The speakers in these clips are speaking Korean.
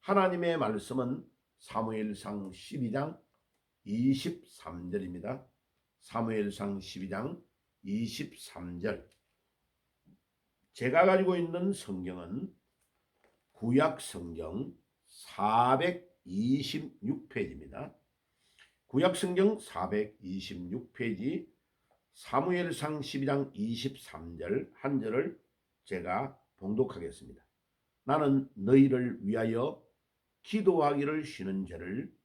하나님의 말씀은 사무엘상 12장 23절입니다. 사무엘상 12장 23절. 제가 가지고 있는 성경은 구약 성경 426페이지입니다. 구약 성경 426페이지 사무엘상 12장 23절 한 절을 제가 봉독하겠습니다. 나는 너희를 위하여 기도하기를 쉬는 죄를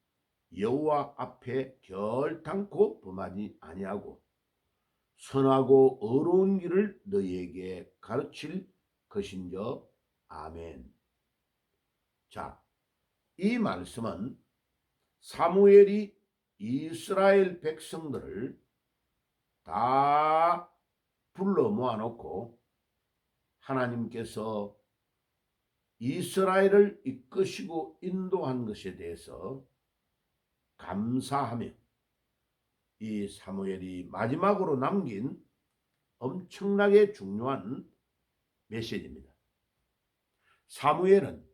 여호와 앞에 결단코 범하지 아니하고 선하고 의로운 길을 너희에게 가르칠 것인저. 아멘. 자, 이 말씀은 사무엘이 이스라엘 백성들을 다 불러 모아놓고 하나님께서 이스라엘을 이끄시고 인도한 것에 대해서 감사하며 이 사무엘이 마지막으로 남긴 엄청나게 중요한 메시지입니다. 사무엘은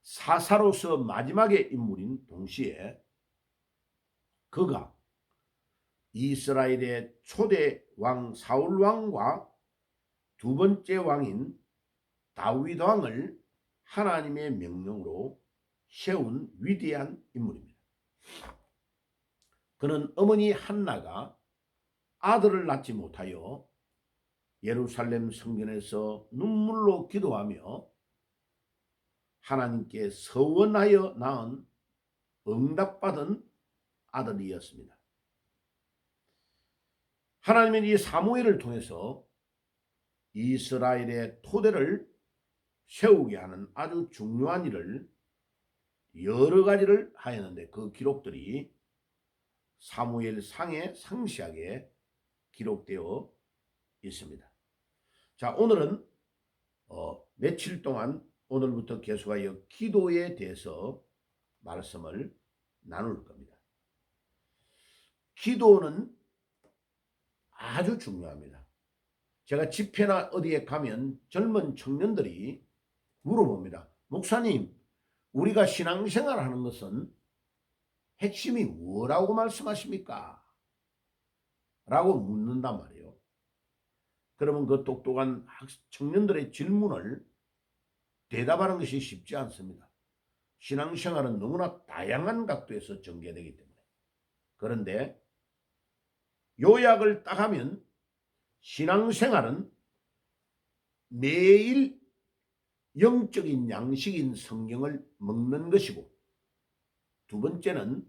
사사로서 마지막의 인물인 동시에 그가 이스라엘의 초대 왕 사울 왕과 두 번째 왕인 다윗 왕을 하나님의 명령으로 세운 위대한 인물입니다. 그는 어머니 한나가 아들을 낳지 못하여 예루살렘 성전에서 눈물로 기도하며 하나님께 서원하여 낳은 응답받은 아들이었습니다. 하나님은 이 사무엘을 통해서 이스라엘의 토대를 세우게 하는 아주 중요한 일을 여러 가지를 하였는데 그 기록들이 사무엘상에 상세하게 기록되어 있습니다. 자, 오늘은 며칠 동안 오늘부터 계속하여 기도에 대해서 말씀을 나눌 겁니다. 기도는 아주 중요합니다. 제가 집회나 어디에 가면 젊은 청년들이 물어봅니다. 목사님, 우리가 신앙생활 하는 것은 핵심이 뭐라고 말씀하십니까? 라고 묻는단 말이에요. 그러면 그 똑똑한 청년들의 질문을 대답하는 것이 쉽지 않습니다. 신앙생활은 너무나 다양한 각도에서 전개되기 때문에. 그런데 요약을 딱 하면 신앙생활은 매일 영적인 양식인 성경을 먹는 것이고, 두 번째는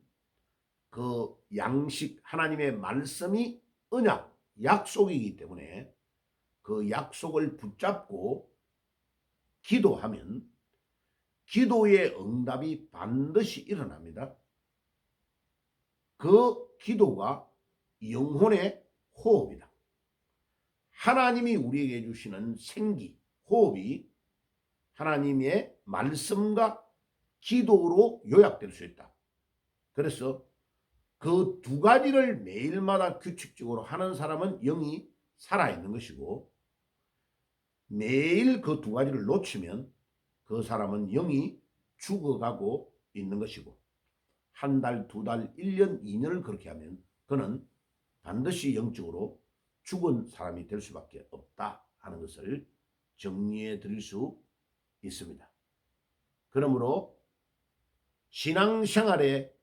그 양식 하나님의 말씀이 언약, 약속이기 때문에 그 약속을 붙잡고 기도하면 기도의 응답이 반드시 일어납니다. 그 기도가 영혼의 호흡이다. 하나님이 우리에게 주시는 생기, 호흡이 하나님의 말씀과 기도로 요약될 수 있다. 그래서 그 두 가지를 매일마다 규칙적으로 하는 사람은 영이 살아있는 것이고, 매일 그 두 가지를 놓치면 그 사람은 영이 죽어가고 있는 것이고, 한 달, 두 달, 1년, 2년을 그렇게 하면 그는 반드시 영적으로 죽은 사람이 될 수밖에 없다 하는 것을 정리해 드릴 수 있습니다. 그러므로 신앙생활의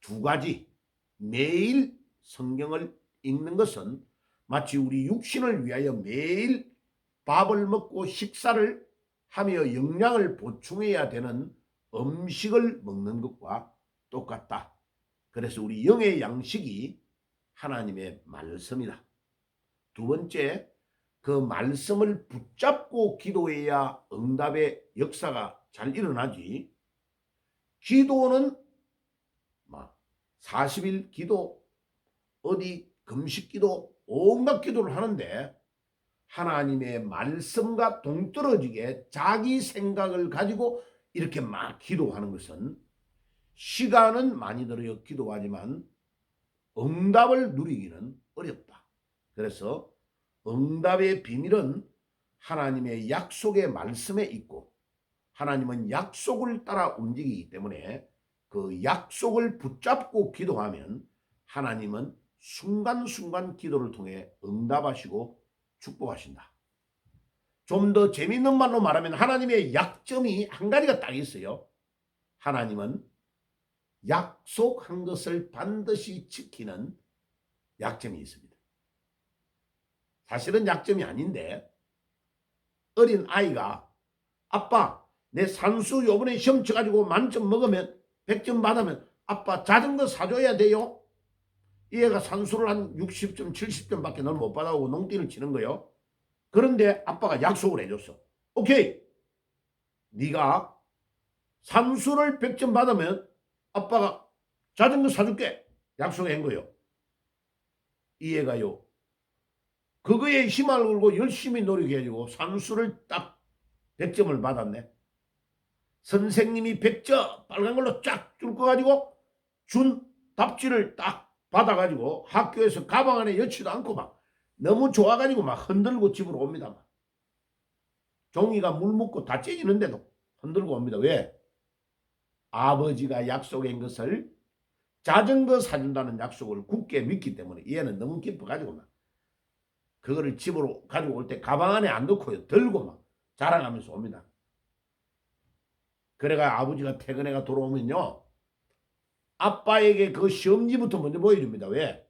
두 가지, 매일 성경을 읽는 것은 마치 우리 육신을 위하여 매일 밥을 먹고 식사를 하며 영양을 보충해야 되는 음식을 먹는 것과 똑같다. 그래서 우리 영의 양식이 하나님의 말씀이다. 두 번째, 그 말씀을 붙잡고 기도해야 응답의 역사가 잘 일어나지. 기도는 40일 기도, 어디 금식 기도, 온갖 기도를 하는데 하나님의 말씀과 동떨어지게 자기 생각을 가지고 이렇게 막 기도하는 것은 시간은 많이 들어요. 기도하지만 응답을 누리기는 어렵다. 그래서 응답의 비밀은 하나님의 약속의 말씀에 있고, 하나님은 약속을 따라 움직이기 때문에 그 약속을 붙잡고 기도하면 하나님은 순간순간 기도를 통해 응답하시고 축복하신다. 좀 더 재미있는 말로 말하면 하나님의 약점이 한 가지가 딱 있어요. 하나님은 약속한 것을 반드시 지키는 약점이 있습니다. 사실은 약점이 아닌데 어린 아이가 아빠 내 산수 요번에 시험 쳐가지고 만점 먹으면 100점 받으면 아빠 자전거 사줘야 돼요. 이 애가 산수를 한 60점 70점밖에 넌 못 받아오고 농띠를 치는 거요. 그런데 아빠가 약속을 해줬어. 오케이 네가 산수를 100점 받으면 아빠가 자전거 사줄게 약속한 거요. 이 애가요 그거에 힘을 걸고 열심히 노력해가지고 산수를 딱 100점을 받았네. 선생님이 100점 빨간 걸로 쫙 뚫어가지고 준 답지를 딱 받아가지고 학교에서 가방 안에 여치도 않고 막 너무 좋아가지고 막 흔들고 집으로 옵니다. 막. 종이가 물 묻고 다 찢어지는데도 흔들고 옵니다. 왜? 아버지가 약속한 것을 자전거 사준다는 약속을 굳게 믿기 때문에 얘는 너무 기뻐가지고 막 그거를 집으로 가지고 올 때 가방 안에 안 넣고요. 들고 막 자랑하면서 옵니다. 그래가 아버지가 퇴근해가 돌아오면요. 아빠에게 그 시험지부터 먼저 보여줍니다. 왜?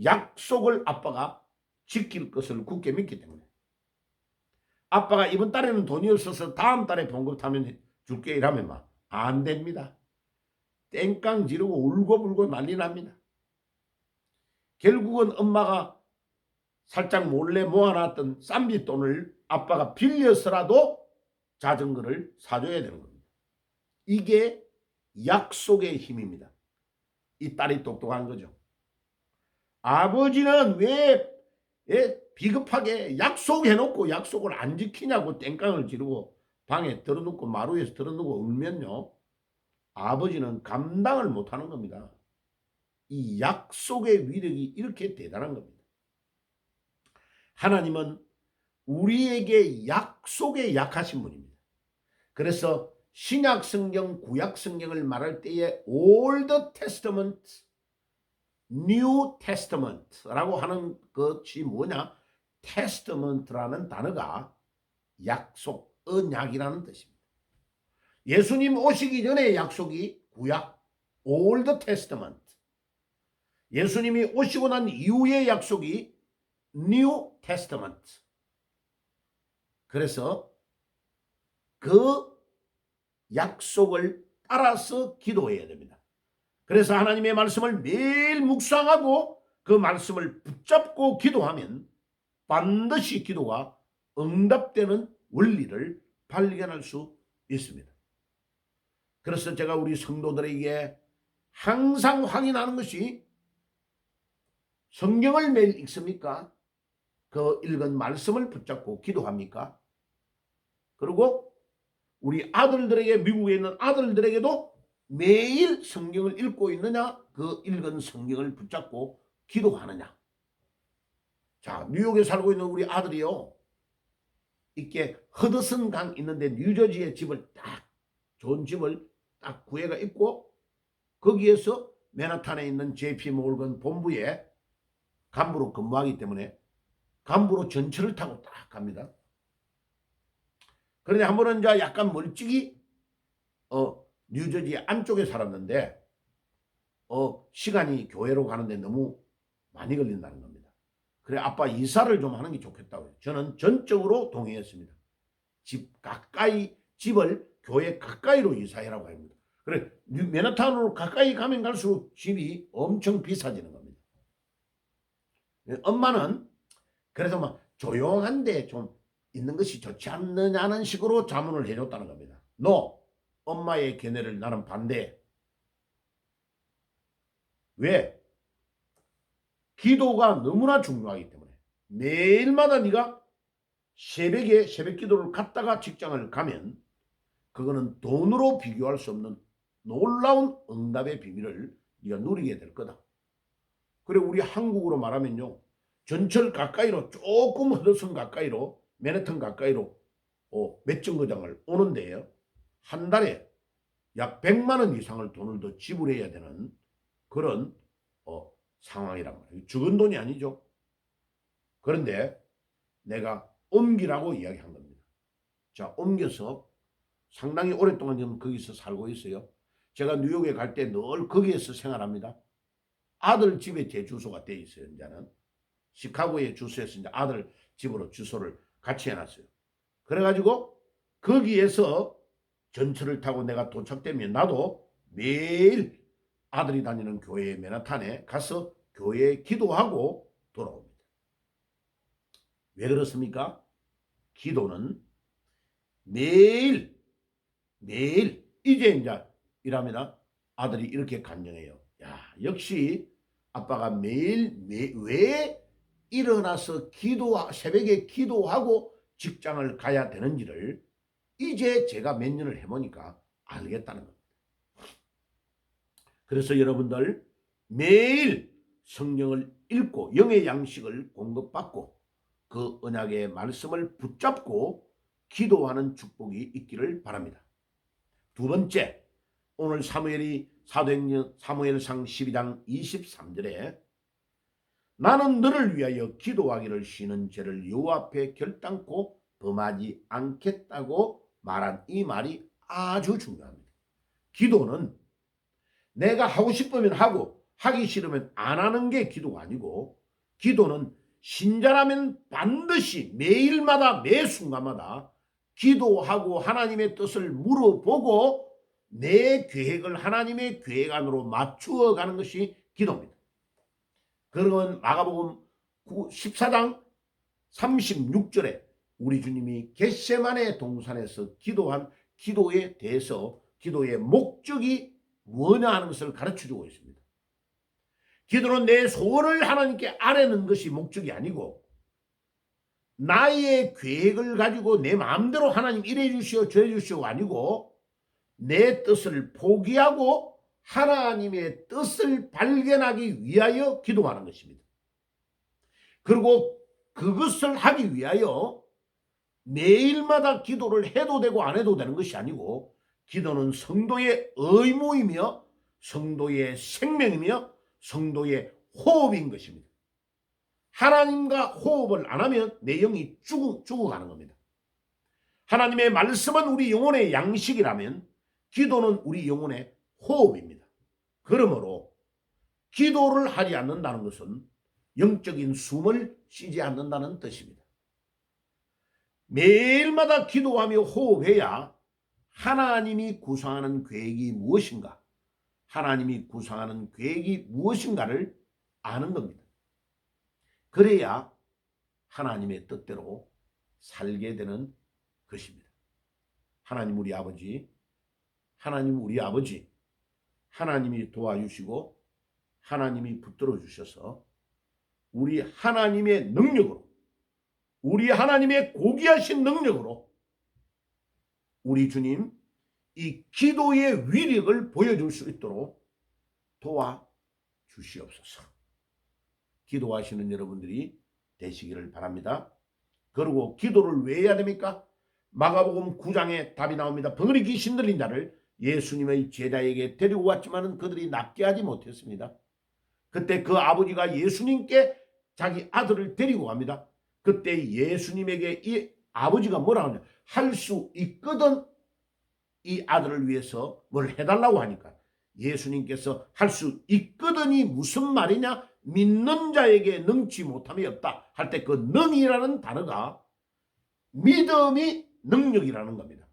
약속을 아빠가 지킬 것을 굳게 믿기 때문에. 아빠가 이번 달에는 돈이 없어서 다음 달에 봉급하면 줄게 이러면 막 안 됩니다. 땡깡 지르고 울고불고 난리 납니다. 결국은 엄마가 살짝 몰래 모아놨던 쌈짓돈을 아빠가 빌려서라도 자전거를 사줘야 되는 겁니다. 이게 약속의 힘입니다. 이 딸이 똑똑한 거죠. 아버지는 왜 비겁하게 약속해놓고 약속을 안 지키냐고 땡깡을 지르고 방에 들어놓고 마루에서 들어놓고 울면요. 아버지는 감당을 못하는 겁니다. 이 약속의 위력이 이렇게 대단한 겁니다. 하나님은 우리에게 약속에 약하신 분입니다. 그래서 신약 성경, 구약 성경을 말할 때에 Old Testament, New Testament라고 하는 것이 뭐냐? Testament라는 단어가 약속, 언약이라는 뜻입니다. 예수님 오시기 전에 약속이 구약, Old Testament. 예수님이 오시고 난 이후의 약속이 New Testament. 그래서 그 약속을 따라서 기도해야 됩니다. 그래서 하나님의 말씀을 매일 묵상하고 그 말씀을 붙잡고 기도하면 반드시 기도가 응답되는 원리를 발견할 수 있습니다. 그래서 제가 우리 성도들에게 항상 확인하는 것이 성경을 매일 읽습니까? 그 읽은 말씀을 붙잡고 기도합니까? 그리고 우리 아들들에게 미국에 있는 아들들에게도 매일 성경을 읽고 있느냐? 그 읽은 성경을 붙잡고 기도하느냐? 자, 뉴욕에 살고 있는 우리 아들이요. 이렇게 허드슨 강 있는데 뉴저지에 집을 딱 좋은 집을 딱 구해가 있고 거기에서 맨하탄에 있는 JP 모건 본부에 간부로 근무하기 때문에 간부로 전철을 타고 딱 갑니다. 그런데 한 번은 이제 약간 멀찍이 뉴저지 안쪽에 살았는데 시간이 교회로 가는데 너무 많이 걸린다는 겁니다. 그래 아빠 이사를 좀 하는 게 좋겠다고요. 저는 전적으로 동의했습니다. 집 가까이 집을 교회 가까이로 이사해라고 합니다. 그래 맨하탄으로 가까이 가면 갈수록 집이 엄청 비싸지는 겁니다. 엄마는 그래서 막 조용한데 좀 있는 것이 좋지 않느냐는 식으로 자문을 해줬다는 겁니다. 엄마의 견해를 나는 반대해. 왜? 기도가 너무나 중요하기 때문에 매일마다 네가 새벽에 새벽 기도를 갔다가 직장을 가면 그거는 돈으로 비교할 수 없는 놀라운 응답의 비밀을 네가 누리게 될 거다. 그래 우리 한국으로 말하면요. 전철 가까이로 조금 허드슨 가까이로 맨해튼 가까이로 몇 정거장을 오는데요. 한 달에 약 100만 원 이상을 돈을 더 지불해야 되는 그런 상황이란 말이에요. 적은 돈이 아니죠. 그런데 내가 옮기라고 이야기한 겁니다. 자, 옮겨서 상당히 오랫동안 지금 거기서 살고 있어요. 제가 뉴욕에 갈 때 늘 거기에서 생활합니다. 아들 집에 제 주소가 돼 있어요. 이제는 시카고의 주소에서 이제 아들 집으로 주소를 같이 해놨어요. 그래가지고 거기에서 전철을 타고 내가 도착되면 나도 매일 아들이 다니는 교회 맨하탄에 가서 교회에 기도하고 돌아옵니다. 왜 그렇습니까? 기도는 매일 이제 이랍니다. 아들이 이렇게 간증해요. 야, 역시 아빠가 매일 왜 일어나서 새벽에 기도하고 직장을 가야 되는지를 이제 제가 몇 년을 해보니까 알겠다는 겁니다. 그래서 여러분들 매일 성경을 읽고 영의 양식을 공급받고 그 언약의 말씀을 붙잡고 기도하는 축복이 있기를 바랍니다. 두 번째, 오늘 사도행전 사무엘상 12장 23절에 나는 너를 위하여 기도하기를 쉬는 죄를 여호와 앞에 결단코 범하지 않겠다고 말한 이 말이 아주 중요합니다. 기도는 내가 하고 싶으면 하고 하기 싫으면 안 하는 게 기도가 아니고, 기도는 신자라면 반드시 매일마다 매 순간마다 기도하고 하나님의 뜻을 물어보고 내 계획을 하나님의 계획 안으로 맞추어 가는 것이 기도입니다. 그런 마가복음 14장 36절에 우리 주님이 겟세마네 동산에서 기도한 기도에 대해서 기도의 목적이 뭐냐 하는 것을 가르쳐주고 있습니다. 기도는 내 소원을 하나님께 아뢰는 것이 목적이 아니고, 나의 계획을 가지고 내 마음대로 하나님 이래 주시오 저래 주시오 아니고, 내 뜻을 포기하고 하나님의 뜻을 발견하기 위하여 기도하는 것입니다. 그리고 그것을 하기 위하여 매일마다 기도를 해도 되고 안 해도 되는 것이 아니고, 기도는 성도의 의무이며 성도의 생명이며 성도의 호흡인 것입니다. 하나님과 호흡을 안 하면 내 영이 죽어가는 겁니다. 하나님의 말씀은 우리 영혼의 양식이라면 기도는 우리 영혼의 호흡입니다. 그러므로 기도를 하지 않는다는 것은 영적인 숨을 쉬지 않는다는 뜻입니다. 매일마다 기도하며 호흡해야 하나님이 구상하는 계획이 무엇인가, 하나님이 구상하는 계획이 무엇인가를 아는 겁니다. 그래야 하나님의 뜻대로 살게 되는 것입니다. 하나님 우리 아버지, 하나님이 도와주시고 하나님이 붙들어 주셔서 우리 하나님의 능력으로, 우리 하나님의 고귀하신 능력으로 우리 주님 이 기도의 위력을 보여줄 수 있도록 도와주시옵소서. 기도하시는 여러분들이 되시기를 바랍니다. 그리고 기도를 왜 해야 됩니까? 마가복음 9장에 답이 나옵니다. 벙어리 귀신 들린 자를 예수님의 제자에게 데리고 왔지만 그들이 낫게 하지 못했습니다. 그때 그 아버지가 예수님께 자기 아들을 데리고 갑니다. 그때 예수님에게 이 아버지가 뭐라고 하냐, 할 수 있거든 이 아들을 위해서 뭘 해달라고 하니까 예수님께서 할 수 있거든이 무슨 말이냐, 믿는 자에게 능치 못함이 없다 할 때 그 능이라는 단어가 믿음이 능력이라는 겁니다.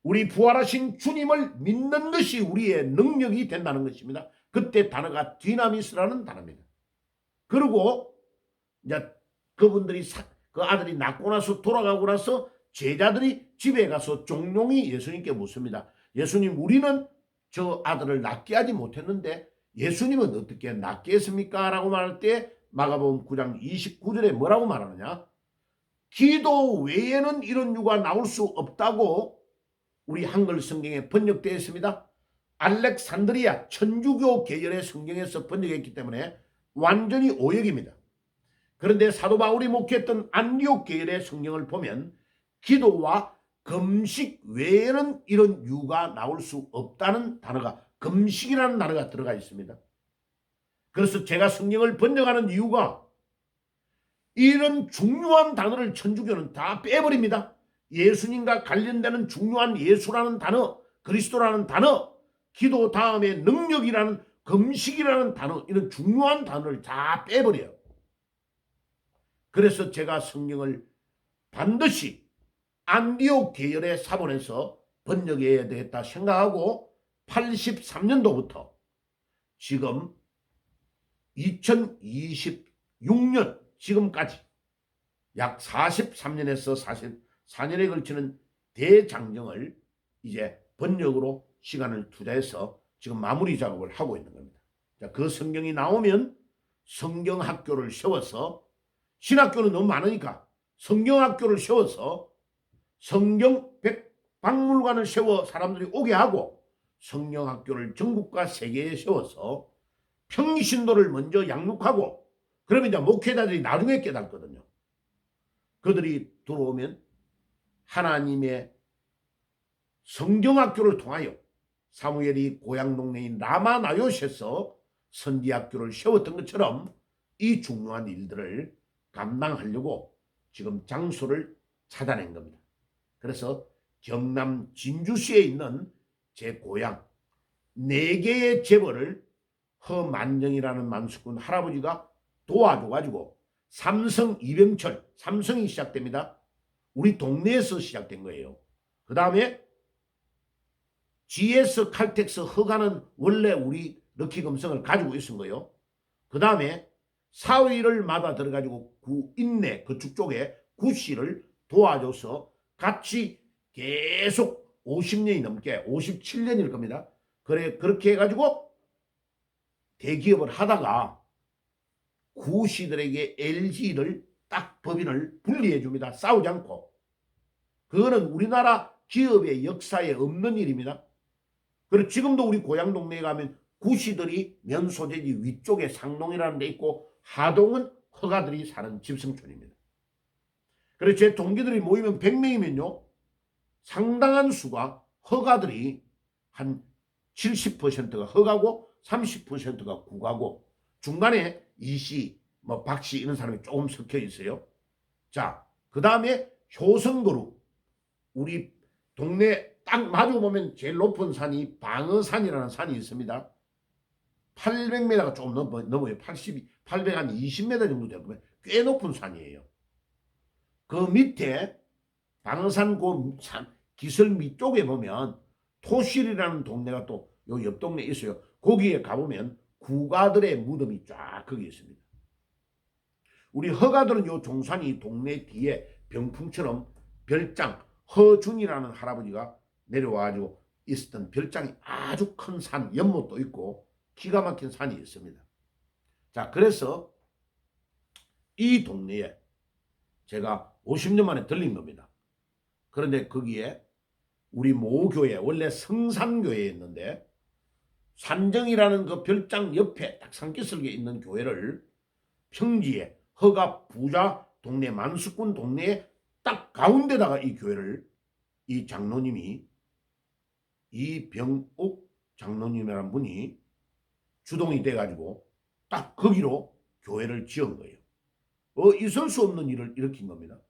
우리 부활하신 주님을 믿는 것이 우리의 능력이 된다는 것입니다. 그때 단어가 디나미스라는 단어입니다. 그리고 이제 그분들이 그 아들이 낳고 나서 돌아가고 나서 제자들이 집에 가서 종용이 예수님께 묻습니다. 예수님, 우리는 저 아들을 낫게 하지 못했는데 예수님은 어떻게 낫게 했습니까? 라고 말할 때 마가복음 9장 29절에 뭐라고 말하느냐, 기도 외에는 이런 유가 나올 수 없다고 우리 한글 성경에 번역되어 있습니다. 알렉산드리아 천주교 계열의 성경에서 번역했기 때문에 완전히 오역입니다. 그런데 사도 바울이 목회했던 안디옥 계열의 성경을 보면 기도와 금식 외에는 이런 유가 나올 수 없다는 단어가, 금식이라는 단어가 들어가 있습니다. 그래서 제가 성경을 번역하는 이유가 이런 중요한 단어를 천주교는 다 빼버립니다. 예수님과 관련되는 중요한 예수라는 단어, 그리스도라는 단어, 기도 다음에 능력이라는, 금식이라는 단어, 이런 중요한 단어를 다 빼버려요. 그래서 제가 성경을 반드시 안디옥 계열의 사본에서 번역해야 되겠다 생각하고 83년도부터 지금 2026년 지금까지 약 43년에서 44년에 걸치는 대장정을 이제 번역으로 시간을 투자해서 지금 마무리 작업을 하고 있는 겁니다. 자, 그 성경이 나오면 성경학교를 세워서, 신학교는 너무 많으니까 성경학교를 세워서 성경 박물관을 세워 사람들이 오게 하고, 성경학교를 전국과 세계에 세워서 평신도를 먼저 양육하고, 그러면 이제 목회자들이 나중에 깨닫거든요. 그들이 들어오면 하나님의 성경학교를 통하여 사무엘이 고향 동네인 라마나요시에서 선지학교를 세웠던 것처럼 이 중요한 일들을 감당하려고 지금 장소를 찾아낸 겁니다. 그래서 경남 진주시에 있는 제 고향 4개의 재벌을 허만정이라는 만수꾼 할아버지가 도와줘가지고 삼성 이병철, 삼성이 시작됩니다. 우리 동네에서 시작된 거예요. 그 다음에 GS 칼텍스 허가는 원래 우리 럭키금성을 가지고 있은 거예요. 그 다음에 사위를 받아 들어가지고 구인내 그쪽 쪽에 구씨를 도와줘서 같이 계속 50년이 넘게, 57년일 겁니다. 그렇게 해가지고 대기업을 하다가 구씨들에게 LG를 딱 법인을 분리해 줍니다. 싸우지 않고. 그거는 우리나라 기업의 역사에 없는 일입니다. 그리고 지금도 우리 고향 동네에 가면 구씨들이 면소재지 위쪽에 상동이라는 데 있고, 하동은 허가들이 사는 집성촌입니다. 그래서 제 동기들이 모이면 100명이면요 상당한 수가 허가들이 한 70%가 허가고 30%가 구가고, 중간에 이씨, 박씨 이런 사람이 조금 섞여 있어요. 자, 그 다음에 효성그룹, 우리 동네 딱 마주보면 제일 높은 산이 방어산이라는 산이 있습니다. 800m가 조금 넘어요. 820m 정도 되면 꽤 높은 산이에요. 그 밑에 방어산 그 기슭 밑쪽에 보면 토실이라는 동네가 또 요 옆 동네에 있어요. 거기에 가보면 구가들의 무덤이 쫙 거기 있습니다. 우리 허가들은 요 종산이 동네 뒤에 병풍처럼 별장, 허준이라는 할아버지가 내려와가지고 있었던 별장이 아주 큰 산, 연못도 있고 기가 막힌 산이 있습니다. 자, 그래서 이 동네에 제가 50년 만에 들린 겁니다. 그런데 거기에 우리 모교회, 원래 성산교회였는데 산정이라는 그 별장 옆에 딱 산기슭에 있는 교회를 평지에 허가 부자 동네, 만수꾼 동네에 딱 가운데다가 이 교회를 이 장로님이, 이병옥 장로님이라는 분이 주동이 돼가지고 딱 거기로 교회를 지은 거예요. 있을 수 없는 일을 일으킨 겁니다.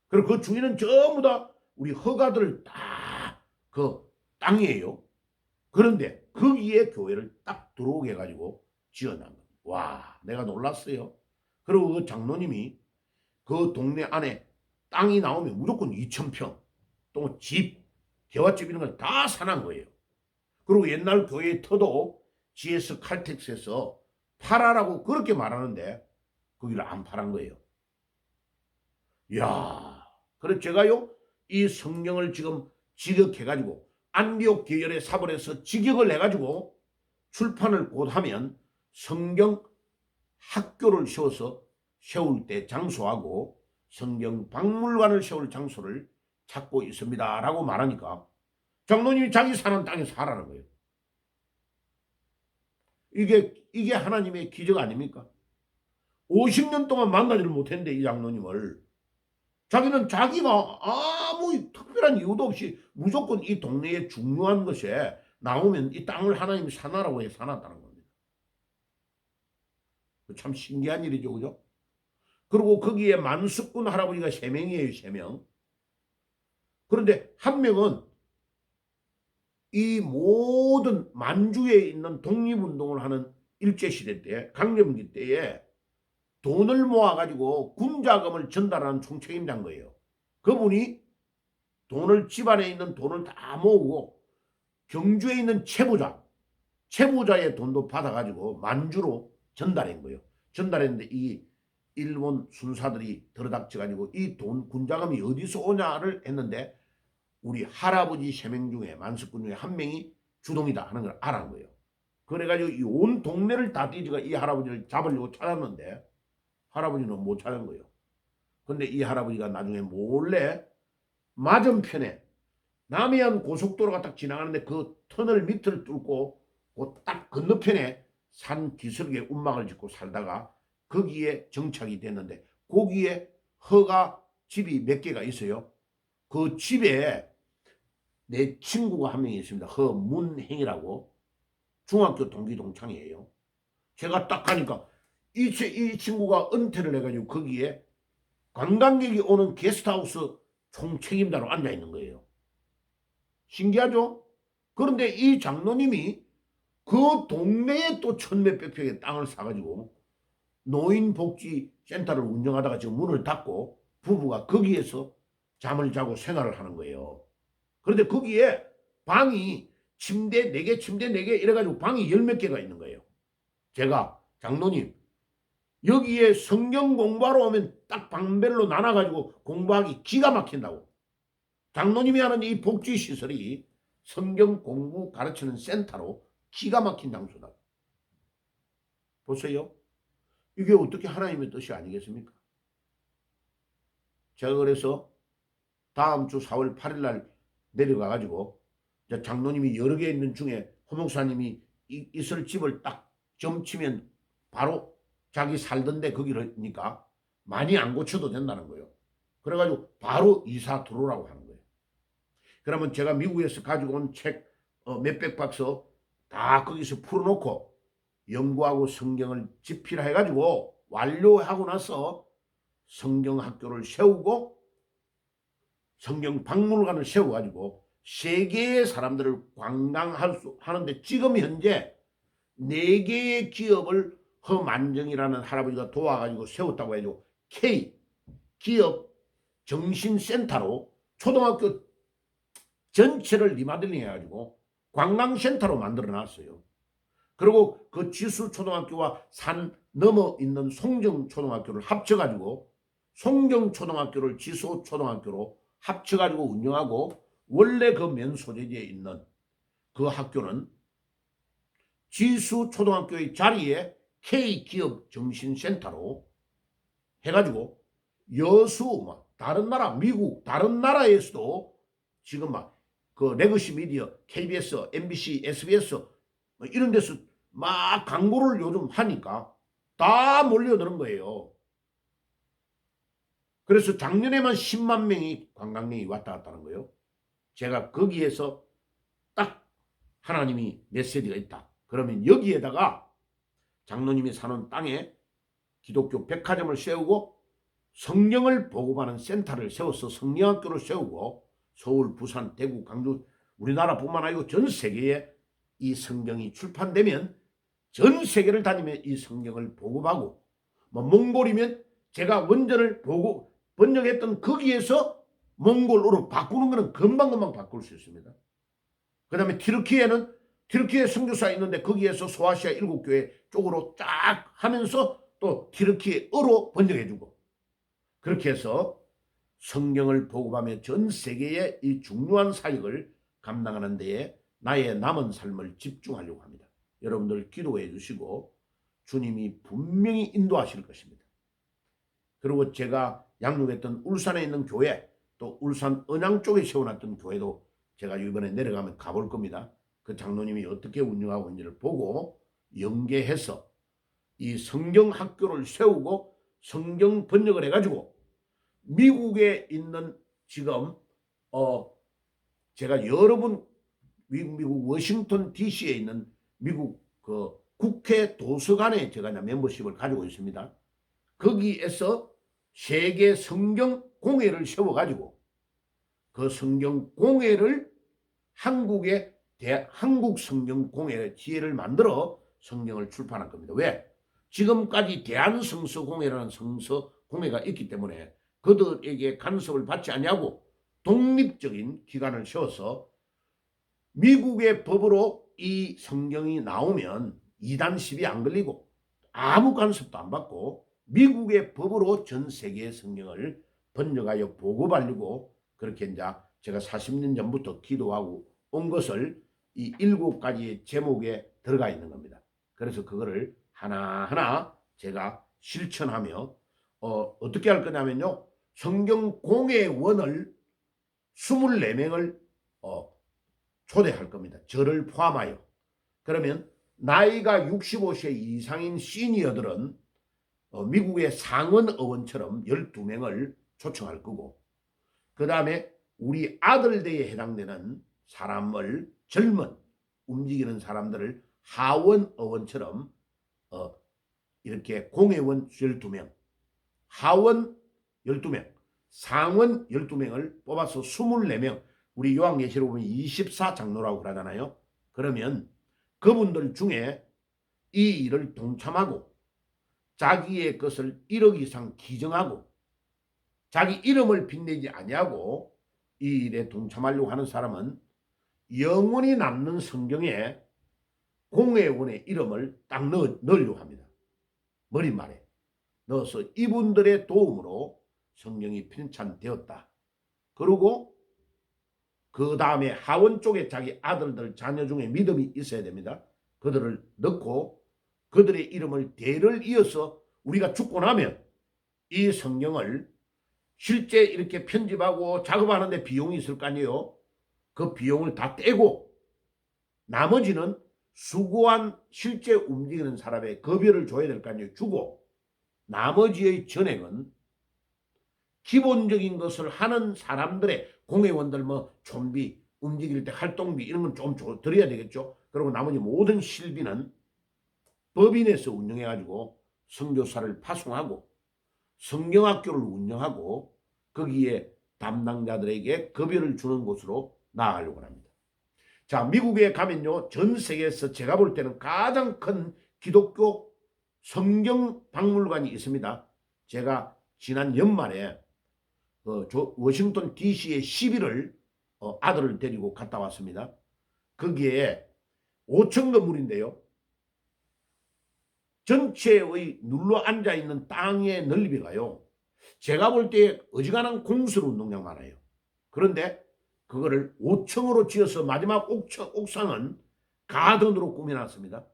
그리고 그 주인은 전부 다 우리 허가들 다 그 땅이에요. 그런데 거기에 교회를 딱 들어오게 해가지고 지어놓은 겁니다. 와, 내가 놀랐어요. 그리고 그 장로님이 그 동네 안에 땅이 나오면 무조건 2,000평, 또 집, 개화집 이런 걸 다 사놓은 거예요. 그리고 옛날 교회의 터도 GS 칼텍스에서 팔아라고 그렇게 말하는데 거기를 안 팔은 거예요. 이야, 그래서 제가요 이 성경을 지금 직역해가지고 안디옥 계열의 사본에서 직역을 해가지고 출판을 곧 하면 성경 학교를 세울 때 장소하고 성경 박물관을 세울 장소를 찾고 있습니다 라고 말하니까 장로님이 자기 사는 땅에 사라는 거예요. 이게 하나님의 기적 아닙니까? 50년 동안 만나지를 못했는데 이 장로님을 자기는 자기가 아무 특별한 이유도 없이 무조건 이 동네에 중요한 것에 나오면 이 땅을 하나님이 사나라고 해 사놨다는 겁니다. 참 신기한 일이죠. 그죠? 그리고 거기에 만석군 할아버지가 3명이에요. 3명. 그런데 한 명은 이 모든 만주에 있는 독립운동을 하는 일제시대 때 강점기 때에 돈을 모아가지고 군자금을 전달하는 총책임자인 거예요. 그분이 돈을 집안에 있는 돈을 다 모으고 경주에 있는 채부자의 돈도 받아가지고 만주로 전달한 거예요. 전달했는데 이 일본 순사들이 들어닥쳐가지고 이 돈 군자금이 어디서 오냐를 했는데 우리 할아버지 3명 중에 만석군 중에 한 명이 주동이다 하는 걸 알은 거예요. 그래가지고 이 온 동네를 다 뒤져가 이 할아버지를 잡으려고 찾았는데 할아버지는 못 찾은 거예요. 근데 이 할아버지가 나중에 몰래 맞은편에 남해안 고속도로가 딱 지나가는데 그 터널 밑을 뚫고 그 딱 건너편에 산 기슭에 운막을 짓고 살다가 거기에 정착이 됐는데 거기에 허가 집이 몇 개가 있어요. 그 집에 내 친구가 한 명이 있습니다. 허문행이라고 중학교 동기 동창이에요. 제가 딱 가니까 이 친구가 은퇴를 해가지고 거기에 관광객이 오는 게스트하우스 총책임자로 앉아 있는 거예요. 신기하죠? 그런데 이 장로님이 그 동네에 또 천몇백 평의 땅을 사가지고 노인복지센터를 운영하다가 지금 문을 닫고 부부가 거기에서 잠을 자고 생활을 하는 거예요. 그런데 거기에 방이 침대 4개, 침대 4개 이래가지고 방이 10몇 개가 있는 거예요. 제가 장로님 여기에 성경 공부하러 오면 딱 방별로 나눠가지고 공부하기 기가 막힌다고. 장로님이 하는 이 복지시설이 성경 공부 가르치는 센터로 기가 막힌 장소다. 보세요. 이게 어떻게 하나님의 뜻이 아니겠습니까? 제가 그래서 다음 주 4월 8일 날 내려가가지고 장로님이 여러 개 있는 중에 허목사님이 있을 집을 딱 점치면 바로 자기 살던데 거기니까 많이 안 고쳐도 된다는 거예요. 그래가지고 바로 이사 들어오라고 하는 거예요. 그러면 제가 미국에서 가지고 온 책 몇백 박스 다 거기서 풀어놓고 연구하고 성경을 집필해가지고 완료하고 나서 성경학교를 세우고 성경 박물관을 세워가지고 세계의 사람들을 관광하는데 지금 현재 4개의 기업을 허만정이라는 할아버지가 도와가지고 세웠다고 해도 K 기업 정신센터로 초등학교 전체를 리마들링 해가지고 관광센터로 만들어놨어요. 그리고 그 지수초등학교와 산 넘어 있는 송정초등학교를 합쳐가지고 송정초등학교를 지수초등학교로 합쳐가지고 운영하고 원래 그 맨 소재지에 있는 그 학교는 지수초등학교의 자리에 K기업 정신센터로 해가지고 여수 다른 나라 미국 다른 나라에서도 지금 그 레거시 미디어 KBS, MBC, SBS 이런 데서 막 광고를 요즘 하니까 다 몰려드는 거예요. 그래서 작년에만 10만 명이 관광객이 왔다 갔다는 거예요. 제가 거기에서 딱 하나님이 메시지가 있다. 그러면 여기에다가 장로님이 사는 땅에 기독교 백화점을 세우고 성경을 보급하는 센터를 세워서 성경학교를 세우고 서울, 부산, 대구, 강주 우리나라뿐만 아니고 전 세계에 이 성경이 출판되면 전 세계를 다니며 이 성경을 보급하고 몽골이면 제가 원전을 번역했던 거기에서 몽골어로 바꾸는 것은 금방금방 바꿀 수 있습니다. 그 다음에 튀르키예는 튀르키예 선교사 있는데 거기에서 소아시아 7교회 쪽으로 쫙 하면서 또 튀르키예어로 번역해주고 그렇게 해서 성경을 보급하며 전 세계의 이 중요한 사역을 감당하는 데에 나의 남은 삶을 집중하려고 합니다. 여러분들 기도해 주시고 주님이 분명히 인도하실 것입니다. 그리고 제가 양육했던 울산에 있는 교회 또 울산 언양 쪽에 세워놨던 교회도 제가 이번에 내려가면 가볼 겁니다. 그 장로님이 어떻게 운영하고 있는지를 보고 연계해서 이 성경학교를 세우고 성경 번역을 해가지고 미국에 있는 지금 제가 여러분 미국 워싱턴 DC에 있는 미국 그 국회 도서관에 제가 멤버십을 가지고 있습니다. 거기에서 세계 성경 공회를 세워가지고 그 성경 공회를 한국의 한국 성경 공회 지혜를 만들어 성경을 출판할 겁니다. 왜? 지금까지 대한성서공회라는 성서공회가 있기 때문에 그들에게 간섭을 받지 않냐고 독립적인 기관을 세워서 미국의 법으로 이 성경이 나오면 이단십이 안 걸리고 아무 간섭도 안 받고 미국의 법으로 전 세계의 성경을 번역하여 보고받고 그렇게 이제 제가 40년 전부터 기도하고 온 것을 이 7가지의 제목에 들어가 있는 겁니다. 그래서 그거를 하나하나 제가 실천하며 어떻게 할 거냐면요. 성경 공회원을 24명을 초대할 겁니다. 저를 포함하여. 그러면 나이가 65세 이상인 시니어들은 미국의 상원 의원처럼 12명을 초청할 거고 그 다음에 우리 아들대에 해당되는 사람을 젊은 움직이는 사람들을 하원 의원처럼 이렇게 공회원 12명, 하원 12명, 상원 12명을 뽑아서 24명, 우리 요한계시록 보면 24장로라고 그러잖아요. 그러면 그분들 중에 이 일을 동참하고 자기의 것을 1억 이상 기증하고 자기 이름을 빛내지 아니하고 이 일에 동참하려고 하는 사람은 영원히 남는 성경에 공회원의 이름을 딱 넣으려고 합니다. 머릿말에 넣어서 이분들의 도움으로 성경이 편찬되었다. 그리고 그 다음에 하원 쪽에 자기 아들들 자녀 중에 믿음이 있어야 됩니다. 그들을 넣고 그들의 이름을 대를 이어서 우리가 죽고 나면 이 성경을 실제 이렇게 편집하고 작업하는데 비용이 있을 거 아니에요. 그 비용을 다 떼고 나머지는 수고한 실제 움직이는 사람의 급여를 줘야 될 거 아니에요. 주고 나머지의 전액은 기본적인 것을 하는 사람들의 공회원들 뭐 좀비 움직일 때 활동비 이런 건 좀 드려야 되겠죠. 그리고 나머지 모든 실비는 법인에서 운영해가지고 선교사를 파송하고 성경학교를 운영하고 거기에 담당자들에게 급여를 주는 곳으로 나아가려고 합니다. 자, 미국에 가면요. 전 세계에서 제가 볼 때는 가장 큰 기독교 성경 박물관이 있습니다. 제가 지난 연말에 워싱턴 DC의 10일을 아들을 데리고 갔다 왔습니다. 거기에 5층 건물인데요. 전체의 눌러 앉아있는 땅의 넓이가요. 제가 볼 때 어지간한 공설 운동량 많아요. 그런데 그거를 5층으로 지어서 마지막 옥상은 가든으로 꾸며놨습니다.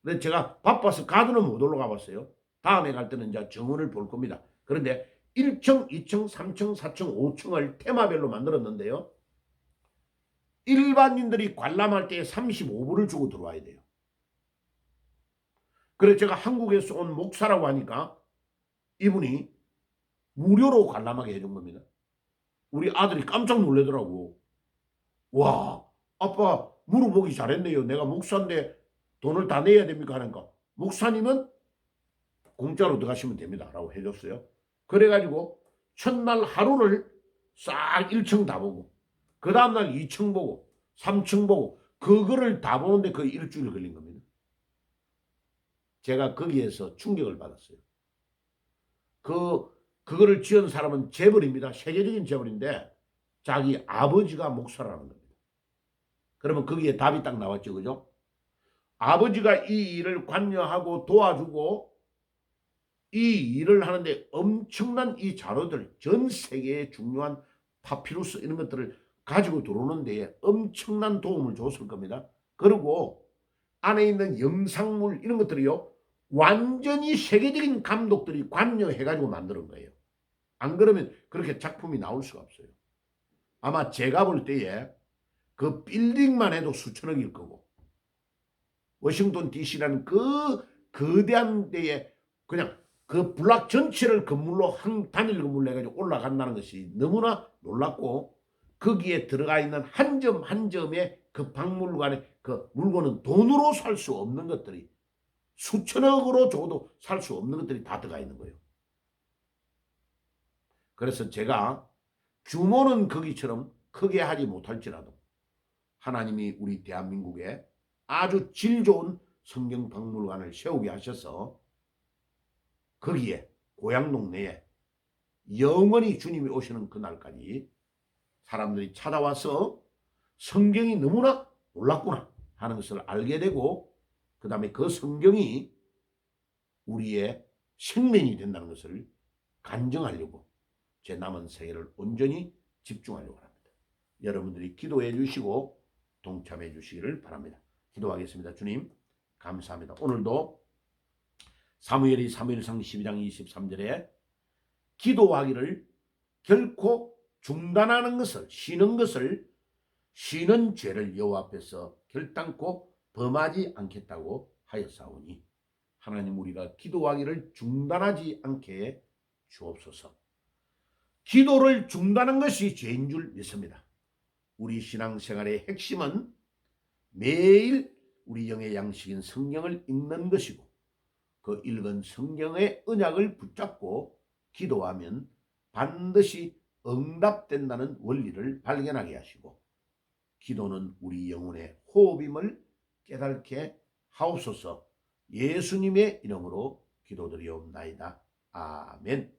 근데 제가 바빠서 가든은 못 올라가 봤어요. 다음에 갈 때는 이제 정원을 볼 겁니다. 그런데 1층, 2층, 3층, 4층, 5층을 테마별로 만들었는데요. 일반인들이 관람할 때 35불을 주고 들어와야 돼요. 그래서 제가 한국에서 온 목사라고 하니까 이분이 무료로 관람하게 해준 겁니다. 우리 아들이 깜짝 놀라더라고. 와, 아빠 물어보기 잘했네요. 내가 목사인데 돈을 다 내야 됩니까? 하니까 목사님은 공짜로 들어가시면 됩니다. 라고 해줬어요. 그래가지고 첫날 하루를 싹 1층 다 보고 그 다음날 2층 보고 3층 보고 그거를 다 보는데 거의 일주일 걸린 겁니다. 제가 거기에서 충격을 받았어요. 그거를 지은 사람은 재벌입니다. 세계적인 재벌인데 자기 아버지가 목사라는 겁니다. 그러면 거기에 답이 딱 나왔죠. 그죠? 아버지가 이 일을 관여하고 도와주고 이 일을 하는데 엄청난 이 자료들 전 세계의 중요한 파피루스 이런 것들을 가지고 들어오는 데에 엄청난 도움을 줬을 겁니다. 그리고 안에 있는 영상물 이런 것들이요. 완전히 세계적인 감독들이 관여해가지고 만드는 거예요. 안 그러면 그렇게 작품이 나올 수가 없어요. 아마 제가 볼 때에 그 빌딩만 해도 수천억일 거고 워싱턴 DC라는 그 거대한 데에 그냥 그 블락 전체를 건물로 한 단일 건물로 해가지고 올라간다는 것이 너무나 놀랍고, 거기에 들어가 있는 한 점 한 점의 그 박물관의 그 물건은 돈으로 살 수 없는 것들이, 수천억으로 줘도 살 수 없는 것들이 다 들어가 있는 거예요. 그래서 제가 규모는 거기처럼 크게 하지 못할지라도 하나님이 우리 대한민국에 아주 질 좋은 성경 박물관을 세우게 하셔서 거기에 고향 동네에 영원히 주님이 오시는 그날까지 사람들이 찾아와서 성경이 너무나 놀랍구나 하는 것을 알게 되고, 그 다음에 그 성경이 우리의 생명이 된다는 것을 간증하려고 제 남은 생애를 온전히 집중하려고 합니다. 여러분들이 기도해 주시고 동참해 주시기를 바랍니다. 기도하겠습니다. 주님 감사합니다. 오늘도 사무엘상 12장 23절에 기도하기를 결코 중단하는 것을, 쉬는 죄를 여호와 앞에서 결단코 범하지 않겠다고 하였사오니, 하나님 우리가 기도하기를 중단하지 않게 주옵소서. 기도를 중단한 것이 죄인 줄 믿습니다. 우리 신앙생활의 핵심은 매일 우리 영의 양식인 성경을 읽는 것이고, 그 읽은 성경의 언약을 붙잡고 기도하면 반드시 응답된다는 원리를 발견하게 하시고, 기도는 우리 영혼의 호흡임을 깨닫게 하옵소서. 예수님의 이름으로 기도드리옵나이다. 아멘.